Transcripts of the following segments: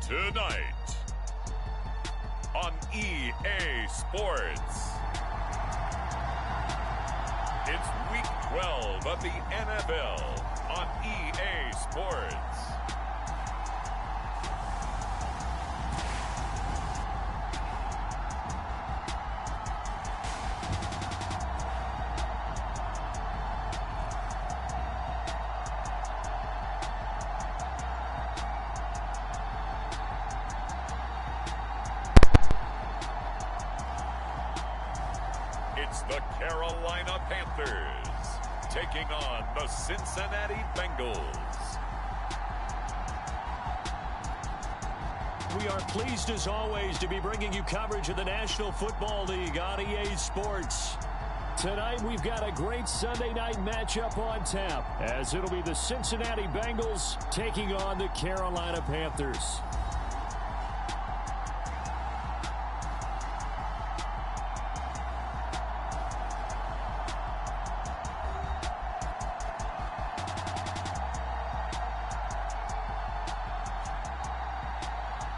Tonight on EA Sports. It's week 12 of the NFL on EA Sports. It's the Carolina Panthers taking on the Cincinnati Bengals. We are pleased as always to be bringing you coverage of the National Football League on EA Sports. Tonight we've got a great Sunday night matchup on tap, as it'll be the Cincinnati Bengals taking on the Carolina Panthers.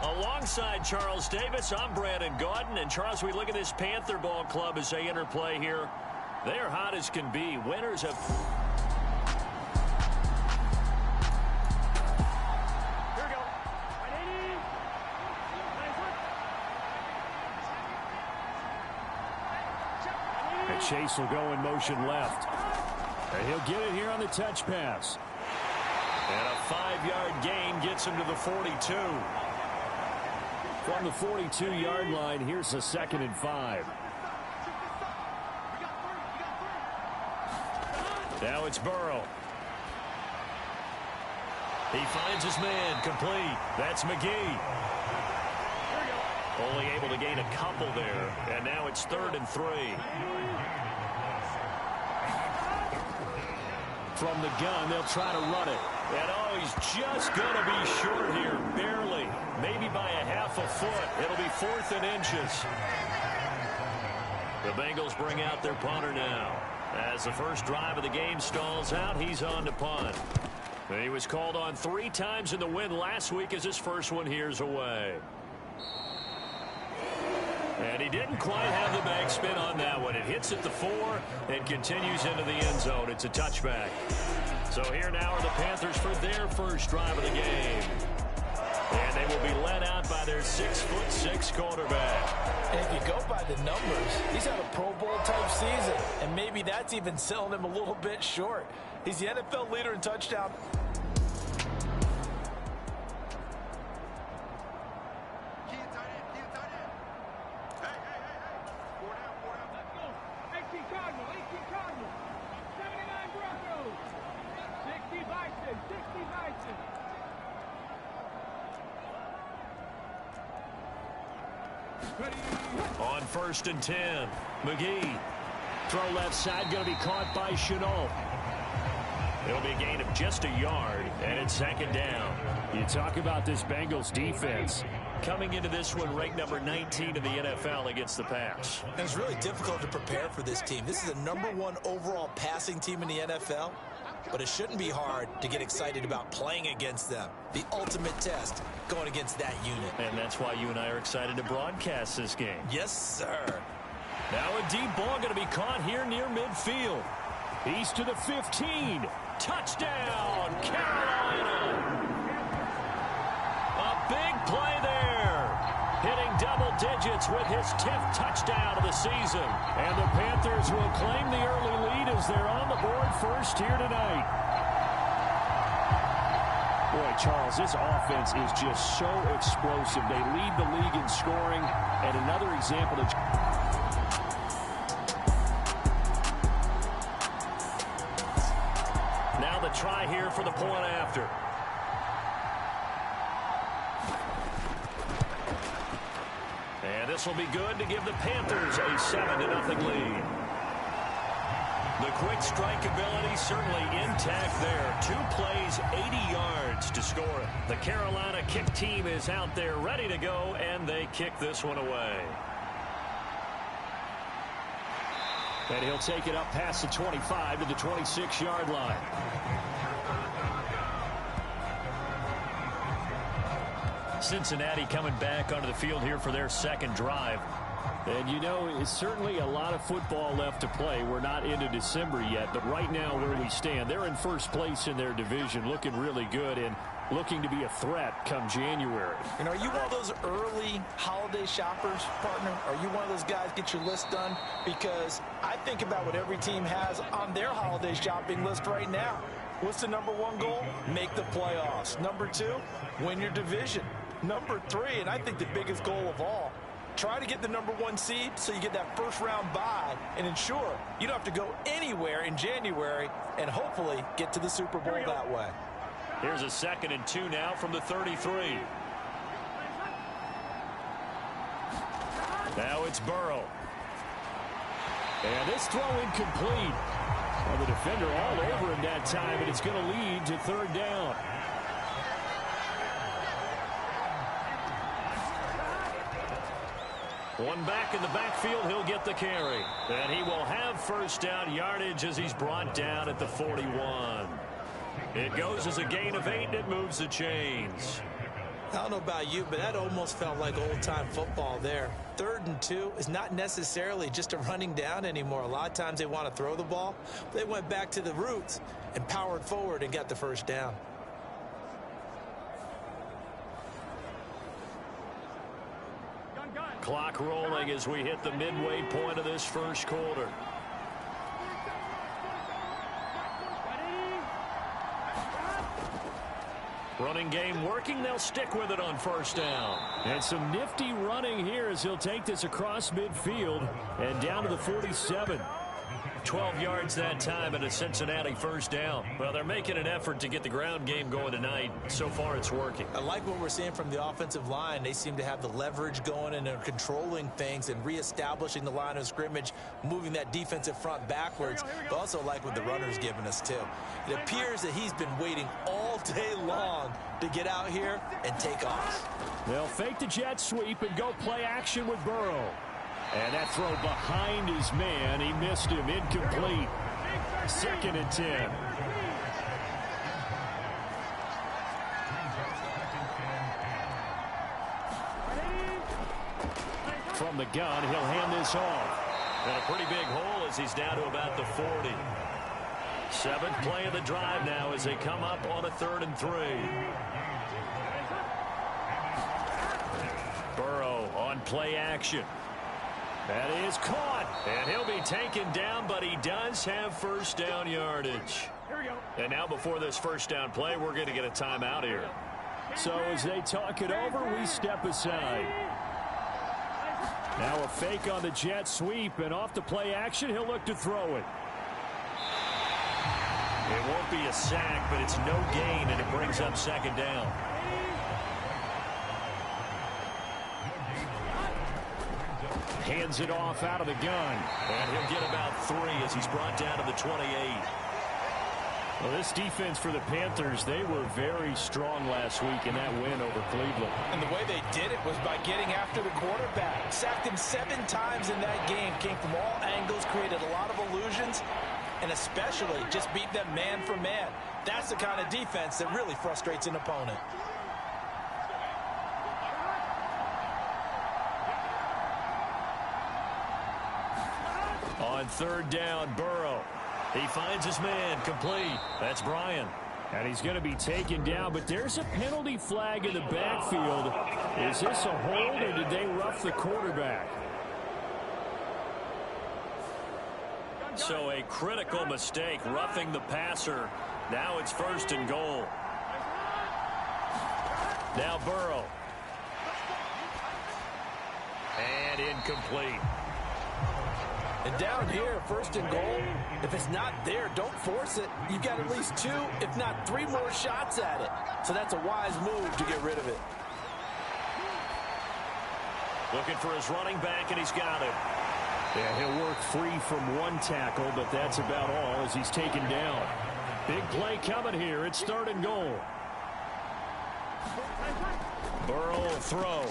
Alongside Charles Davis, I'm Brandon Gaudin. And Charles, we look at this Panther ball club as they interplay here. They are hot as can be. Winners of... Here we go. And Chase will go in motion left. And he'll get it here on the touch pass. And a 5-yard gain gets him to the 42. From the 42-yard line, here's a 2nd and 5. Now it's Burrow. He finds his man, complete. That's McGee. Only able to gain a couple there, and now it's 3rd and 3. From the gun, they'll try to run it. And oh, he's just going to be short here, barely. Maybe by a half a foot. It'll be 4th and inches. The Bengals bring out their punter now. As the first drive of the game stalls out, he's on to punt. He was called on 3 times in the win last week as his first one here's away. And he didn't quite have the backspin on that one. It hits at the 4 and continues into the end zone. It's a touchback. So here now are the Panthers for their first drive of the game. And they will be led out by their 6'6" quarterback. And if you go by the numbers, he's had a Pro Bowl type season. And maybe that's even selling him a little bit short. He's the NFL leader in touchdown. On 1st and 10, McGee. Throw left side, going to be caught by Chenault. It'll be a gain of just a yard, and it's 2nd down. You talk about this Bengals defense. Coming into this one ranked number 19 in the NFL against the pass. And it's really difficult to prepare for this team. This is the #1 overall passing team in the NFL. But it shouldn't be hard to get excited about playing against them. The ultimate test going against that unit. And that's why you and I are excited to broadcast this game. Yes, sir. Now a deep ball going to be caught here near midfield. He's to the 15. Touchdown, Carolina. A big play there. Hitting double digits with his 10th touchdown of the season. And the Panthers will claim the early lead as they're on the board first here tonight. Boy, Charles, this offense is just so explosive. They lead the league in scoring. And another example of... Now the try here for the point after. And this will be good to give the Panthers a 7-0 lead. The quick strike ability certainly intact there. 2 plays, 80 yards to score it. The Carolina kick team is out there ready to go, and they kick this one away. And he'll take it up past the 25 to the 26-yard line. Cincinnati coming back onto the field here for their second drive. And, you know, it's certainly a lot of football left to play. We're not into December yet, but right now where we stand, they're in first place in their division, looking really good and looking to be a threat come January. And are you one of those early holiday shoppers, partner? Are you one of those guys get your list done? Because I think about what every team has on their holiday shopping list right now. What's the number one goal? Make the playoffs. Number two, win your division. Number three, and I think the biggest goal of all, try to get the number one seed so you get that first round bye and ensure you don't have to go anywhere in January and hopefully get to the Super Bowl that way. Here's a 2nd and 2 now from the 33. Now it's Burrow. And this throw incomplete. Well, the defender all over him that time, and it's going to lead to 3rd down. One back in the backfield, he'll get the carry. And he will have first down yardage as he's brought down at the 41. It goes as a gain of 8, and it moves the chains. I don't know about you, but that almost felt like old-time football there. 3rd and 2 is not necessarily just a running down anymore. A lot of times they want to throw the ball. They went back to the roots and powered forward and got the first down. Clock rolling as we hit the midway point of this first quarter. Running game working. They'll stick with it on first down. And some nifty running here as he'll take this across midfield and down to the 47. 12 yards that time and a Cincinnati first down. Well, they're making an effort to get the ground game going tonight. So far, it's working. I like what we're seeing from the offensive line. They seem to have the leverage going and they're controlling things and reestablishing the line of scrimmage, moving that defensive front backwards. But also like what the runner's giving us, too. It appears that he's been waiting all day long to get out here and take off. They'll fake the jet sweep and go play action with Burrow. And that throw behind his man, he missed him, incomplete. 2nd and 10. From the gun, he'll hand this off. And a pretty big hole as he's down to about the 40. 7th play of the drive now as they come up on a 3rd and 3. Burrow on play action. That is caught, and he'll be taken down, but he does have first down yardage. And now before this first down play, we're going to get a timeout here. So as they talk it over, we step aside. Now a fake on the jet sweep, and off the play action, he'll look to throw it. It won't be a sack, but it's no gain, and it brings up 2nd down. Hands it off out of the gun. And he'll get about 3 as he's brought down to the 28. Well, this defense for the Panthers, they were very strong last week in that win over Cleveland. And the way they did it was by getting after the quarterback. Sacked him 7 times in that game. Came from all angles, created a lot of illusions, and especially just beat them man for man. That's the kind of defense that really frustrates an opponent. On 3rd down, Burrow. He finds his man, complete. That's Bryan. And he's going to be taken down, but there's a penalty flag in the backfield. Is this a hold, or did they rough the quarterback? So a critical mistake, roughing the passer. Now it's 1st and goal. Now Burrow. And incomplete. And down here, 1st and goal, if it's not there, don't force it. You've got at least 2, if not 3 more shots at it. So that's a wise move to get rid of it. Looking for his running back, and he's got it. Yeah, he'll work free from 1 tackle, but that's about all as he's taken down. Big play coming here. It's 3rd and goal. Burrow will throw.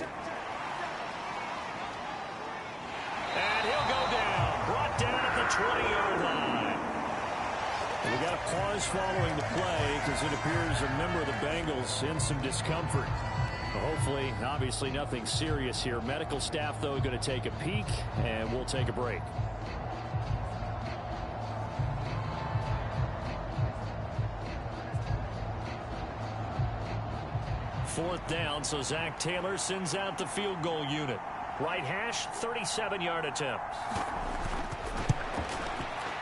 And he'll go down. Brought down at the 20-yard line. We got a pause following the play because it appears a member of the Bengals in some discomfort. Hopefully, obviously nothing serious here. Medical staff, though, going to take a peek, and we'll take a break. Fourth down, so Zach Taylor sends out the field goal unit. Right hash, 37-yard attempt.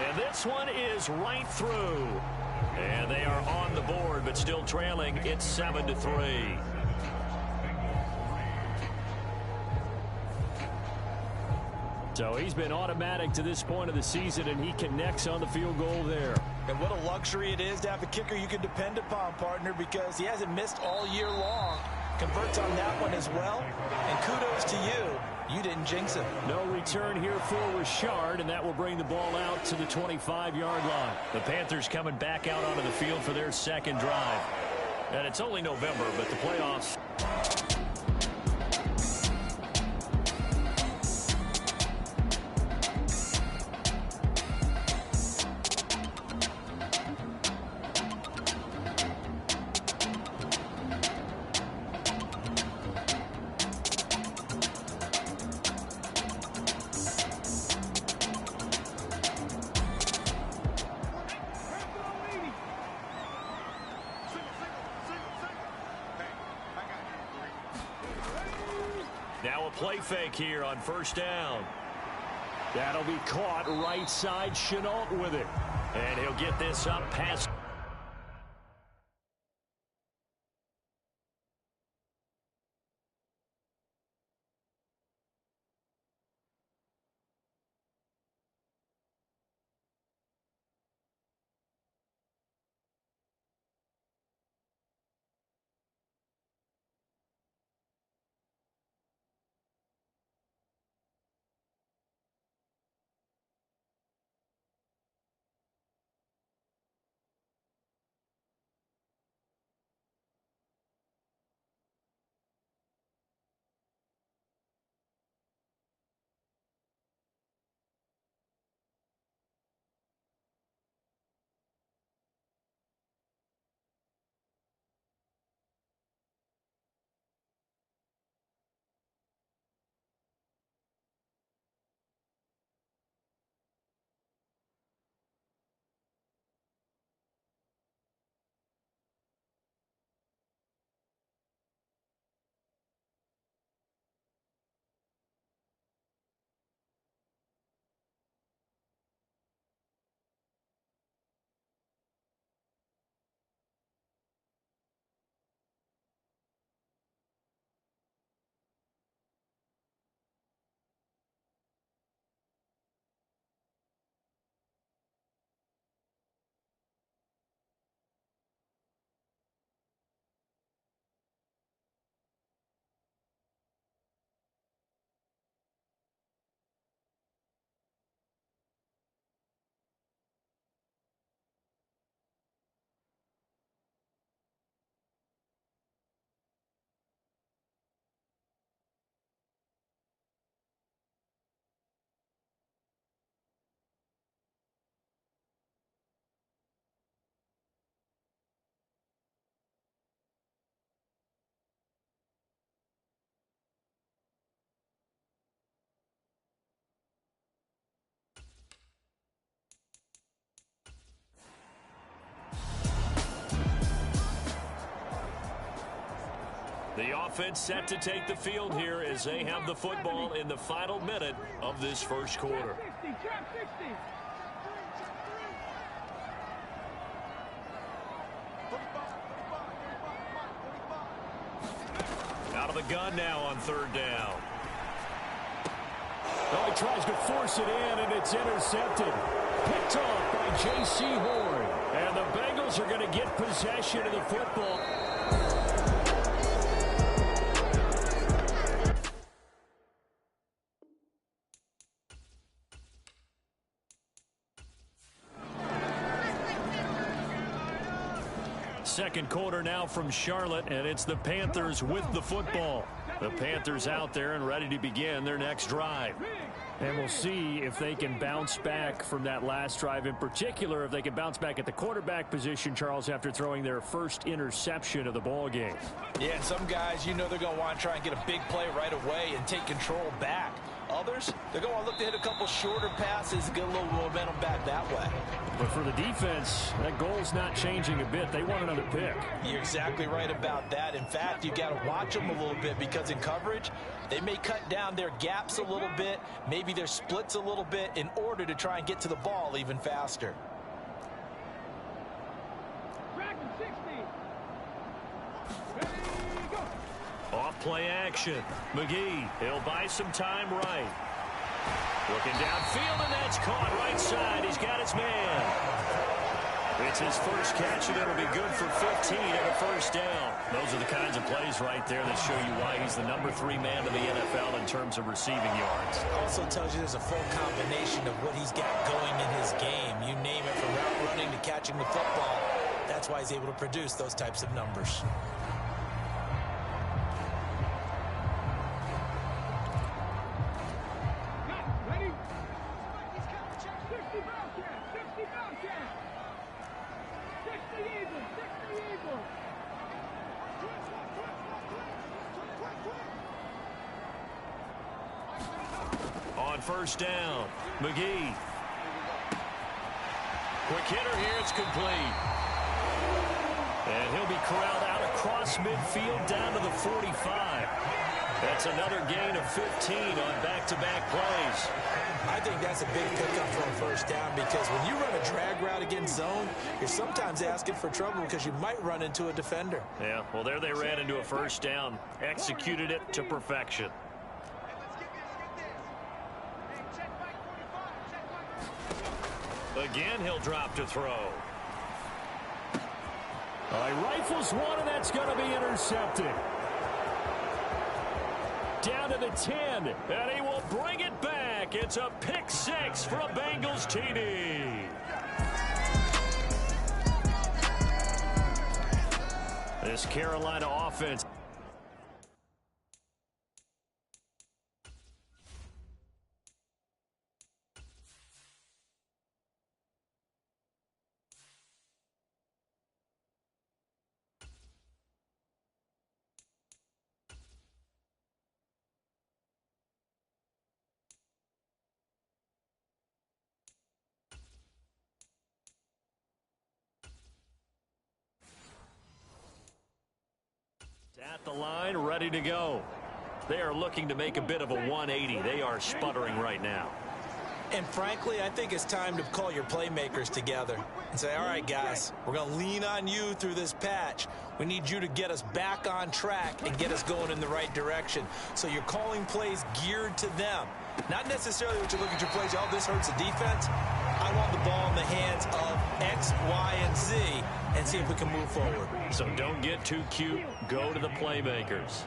And this one is right through. And they are on the board, but still trailing. It's 7-3. So he's been automatic to this point of the season, and he connects on the field goal there. And what a luxury it is to have a kicker you can depend upon, partner, because he hasn't missed all year long. Converts on that one as well. And kudos to you. You didn't jinx him. No return here for Richard, and that will bring the ball out to the 25-yard line. The Panthers coming back out onto the field for their second drive. And it's only November, but the playoffs... Now a play fake here on first down. That'll be caught right side. Chenault with it. And he'll get this up past... The offense set to take the field here as they have the football in the final minute of this first quarter. Out of the gun now on third down. Oh, he tries to force it in, and it's intercepted. Picked off by J.C. Horn. And the Bengals are going to get possession of the football. Second quarter now from Charlotte, and it's the Panthers with the football. The Panthers out there and ready to begin their next drive. And we'll see if they can bounce back from that last drive. In particular, if they can bounce back at the quarterback position, Charles, after throwing their first interception of the ball game. Yeah, some guys, they're going to want to try and get a big play right away and take control back. Others, they're going to look to hit a couple shorter passes and get a little momentum back that way. But for the defense, that goal's not changing a bit. They want another pick. You're exactly right about that. In fact, you got to watch them a little bit because in coverage, they may cut down their gaps a little bit, maybe their splits a little bit in order to try and get to the ball even faster. Off play action. McGee, he'll buy some time right. Looking downfield, and that's caught right side. He's got his man. It's his first catch, and it'll be good for 15 and a first down. Those are the kinds of plays right there that show you why he's the #3 man in the NFL in terms of receiving yards. Also tells you there's a full combination of what he's got going in his game. You name it, from route running to catching the football. That's why he's able to produce those types of numbers. On first down, McGee. Quick hitter here, it's complete. And he'll be corralled out across midfield down to the 45. That's another gain of 15 on back-to-back plays. I think that's a big pickup for a first down because when you run a drag route against zone, you're sometimes asking for trouble because you might run into a defender. Yeah, well, there they ran into a first down. Executed it to perfection. Again, he'll drop to throw. All right, rifles one, and that's going to be intercepted. Down to the 10, and he will bring it back. It's a pick six for a Bengals TD. This Carolina offense. At the line, ready to go. They are looking to make a bit of a 180. They are sputtering right now. And frankly, I think it's time to call your playmakers together and say, all right, guys, we're going to lean on you through this patch. We need you to get us back on track and get us going in the right direction. So you're calling plays geared to them. Not necessarily what you look at your plays, oh, this hurts the defense. I want the ball in the hands of X, Y, and Z and see if we can move forward. So don't get too cute. Go to the playmakers.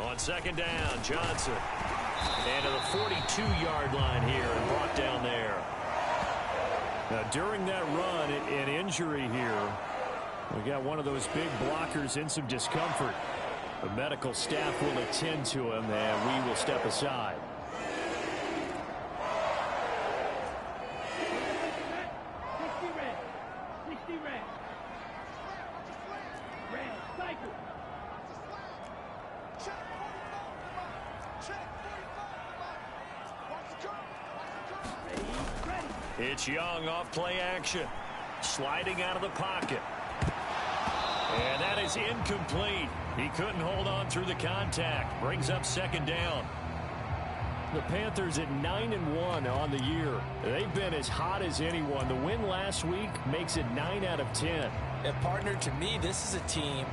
On second down, Johnson. And to the 42-yard line here and brought down there. Now, during that run, an injury here. We got one of those big blockers in some discomfort. The medical staff will attend to him, and we will step aside. It's Young off play action. Sliding out of the pocket. And that is incomplete. He couldn't hold on through the contact. Brings up second down. The Panthers at 9-1 on the year. They've been as hot as anyone. The win last week makes it 9 out of 10. And partner, to me, this is a team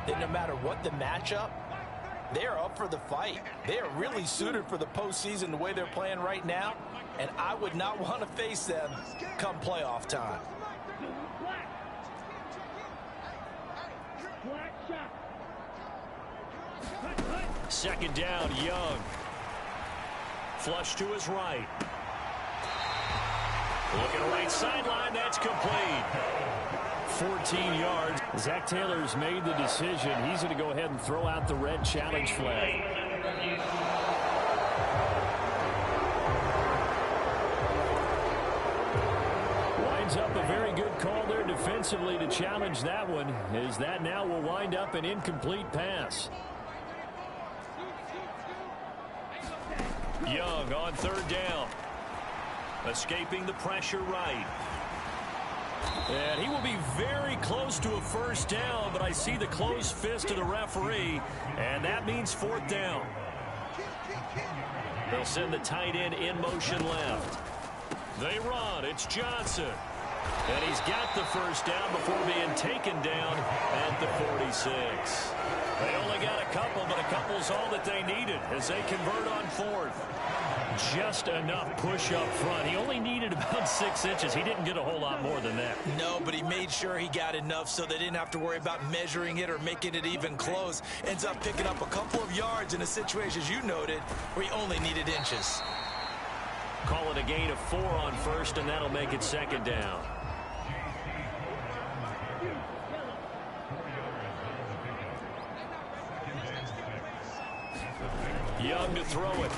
that no matter what the matchup, they're up for the fight. They are really suited for the postseason the way they're playing right now. And I would not want to face them come playoff time. Second down, Young. Flush to his right. Looking right sideline, that's complete. 14 yards. Zach Taylor's made the decision. He's going to go ahead and throw out the red challenge flag. Winds up a very good call there defensively to challenge that one, as that now will wind up an incomplete pass. Young on third down. Escaping the pressure right. And he will be very close to a first down, but I see the closed fist of the referee, and that means fourth down. They'll send the tight end in motion left. They run. It's Johnson. And he's got the first down before being taken down at the 46. They only got a couple, but a couple's all that they needed as they convert on fourth. Just enough push up front. He only needed about 6 inches. He didn't get a whole lot more than that. No, but he made sure he got enough so they didn't have to worry about measuring it or making it even close. Ends up picking up a couple of yards in a situation, as you noted, where he only needed inches. Call it a gain of 4 on first, and that'll make it second down. Young to throw it.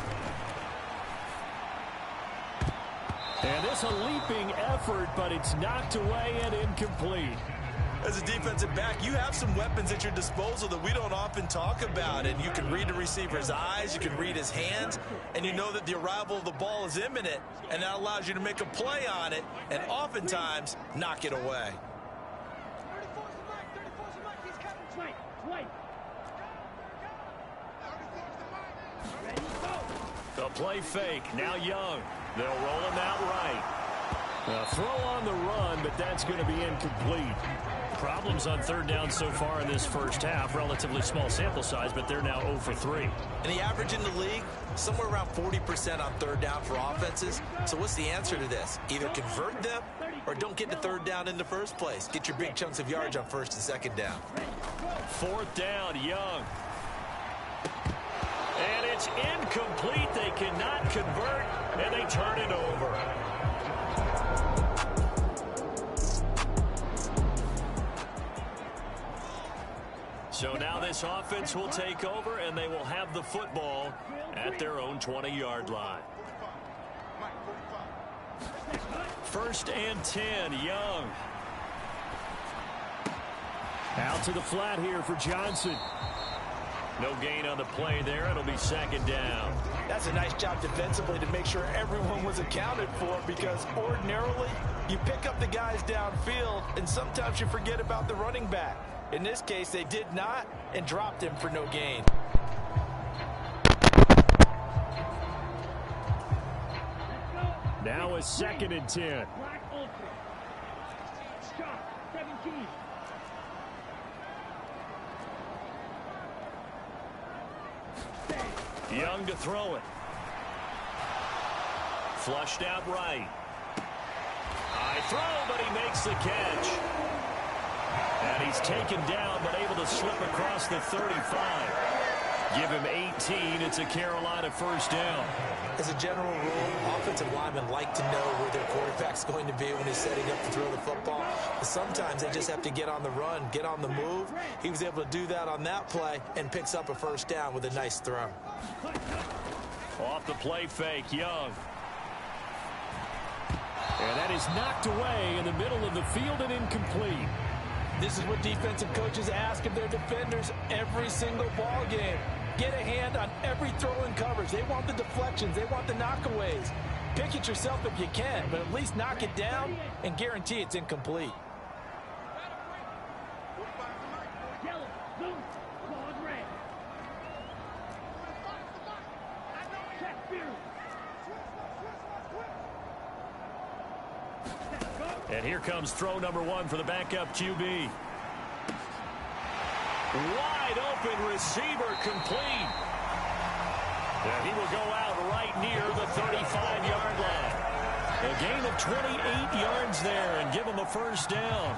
And this a leaping effort, but it's knocked away and incomplete. As a defensive back, you have some weapons at your disposal that we don't often talk about. And you can read the receiver's eyes, you can read his hands, and you know that the arrival of the ball is imminent, and that allows you to make a play on it and oftentimes knock it away. The play fake. Now Young. They'll roll him out right. A throw on the run, but that's going to be incomplete. Problems on third down so far in this first half. Relatively small sample size, but they're now 0 for 3. And the average in the league, somewhere around 40% on third down for offenses. So what's the answer to this? Either convert them or don't get to third down in the first place. Get your big chunks of yards on first and second down. Fourth down, Young. And it's incomplete. They cannot convert, and they turn it over. So now this offense will take over, and they will have the football at their own 20-yard line. First and 10, Young. Out to the flat here for Johnson. No gain on the play there. It'll be second down. That's a nice job defensively to make sure everyone was accounted for, because ordinarily you pick up the guys downfield and sometimes you forget about the running back. In this case, they did not and dropped him for no gain. Now a second and 10. Young to throw it. Flushed out right. High throw, but he makes the catch. And he's taken down, but able to slip across the 35. Give him 18. It's a Carolina first down. As a general rule, offensive linemen like to know where their quarterback's going to be when he's setting up to throw the football. But sometimes they just have to get on the run, get on the move. He was able to do that on that play and picks up a first down with a nice throw. Off the play fake, Young. And that is knocked away in the middle of the field and incomplete. This is what defensive coaches ask of their defenders every single ball game. Get a hand on every throw in coverage. They want the deflections. They want the knockaways. Pick it yourself if you can, but at least knock it down and guarantee it's incomplete. And here comes throw number 1 for the backup QB. Wide open receiver, complete. And he will go out right near the 35-yard line. A gain of 28 yards there and give him a first down.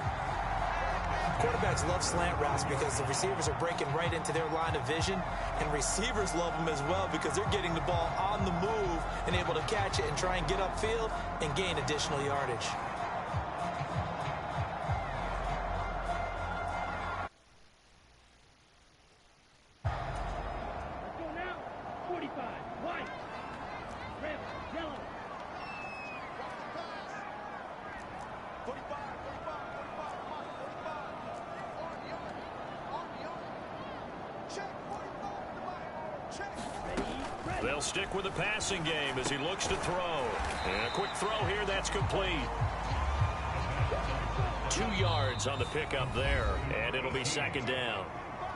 Quarterbacks love slant routes because the receivers are breaking right into their line of vision, and receivers love them as well because they're getting the ball on the move and able to catch it and try and get upfield and gain additional yardage. They'll stick with the passing game as he looks to throw. And a quick throw here, that's complete. 2 yards on the pickup there, and it'll be second down.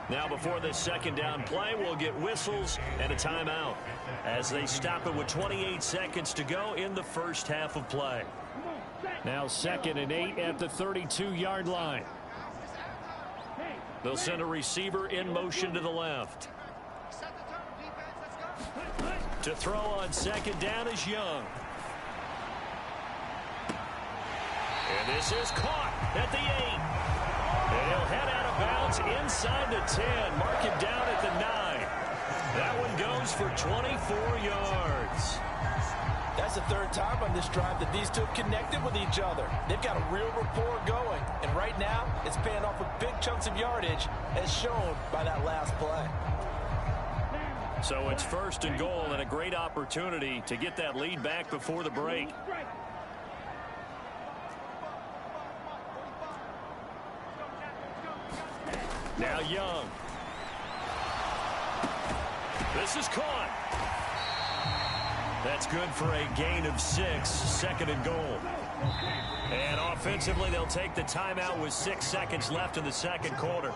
Now before this second down play, we'll get whistles and a timeout as they stop it with 28 seconds to go in the first half of play. Now 2nd and 8 at the 32-yard line. They'll send a receiver in motion to the left. To throw on second down is Young. And this is caught at the 8. And he'll head out of bounds inside the 10. Mark him down at the 9. That one goes for 24 yards. That's the 3rd time on this drive that these two have connected with each other. They've got a real rapport going. And right now, it's paying off with big chunks of yardage, as shown by that last play. So it's 1st and goal and a great opportunity to get that lead back before the break. Now Young. This is caught. That's good for a gain of 6, 2nd and goal. And offensively, they'll take the timeout with 6 seconds left in the second quarter.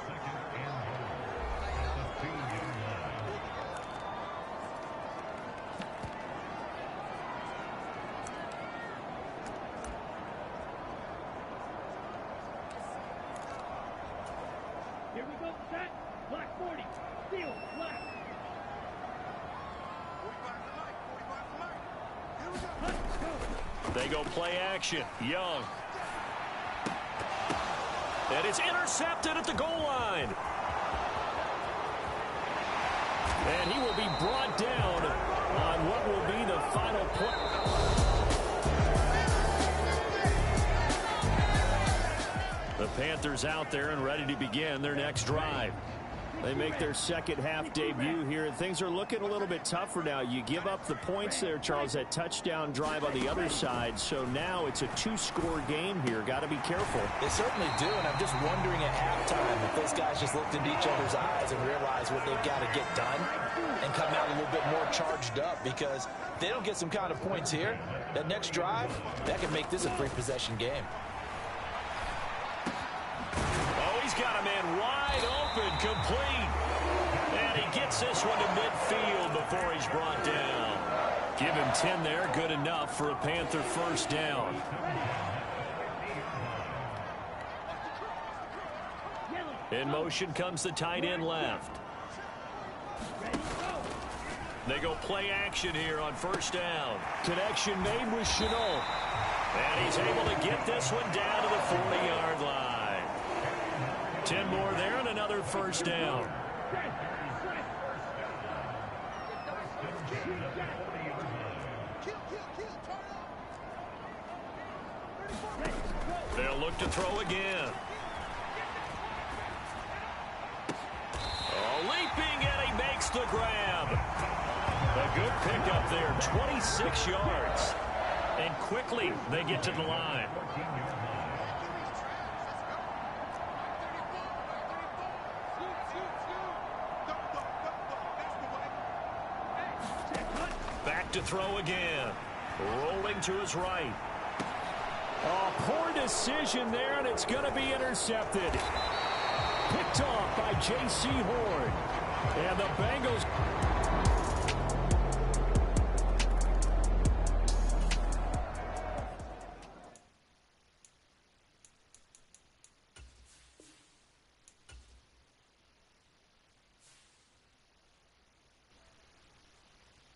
Here we go, set, black 40, field, black. They go play action. Young. And it's intercepted at the goal line. And he will be brought down on what will be the final play. The Panthers out there and ready to begin their next drive. They make their second half debut here. Things are looking a little bit tougher now. You give up the points there, Charles, that touchdown drive on the other side. So now it's a 2-score game here. Got to be careful. They certainly do, and I'm just wondering at halftime if those guys just looked into each other's eyes and realized what they've got to get done and come out a little bit more charged up, because if they don't get some kind of points here, that next drive, that could make this a 3-possession game. He's got a man wide open, complete. And he gets this one to midfield before he's brought down. Give him 10 there, good enough for a Panther first down. In motion comes the tight end left. They go play action here on first down. Connection made with Chenault. And he's able to get this one down to the 40-yard line. 10 more there and another first down. They'll look to throw again. Oh, leaping, and he makes the grab. A good pickup there, 26 yards. And quickly they get to the line. To throw again. Rolling to his right. Oh, poor decision there, and it's going to be intercepted. Picked off by J.C. Horn. And the Bengals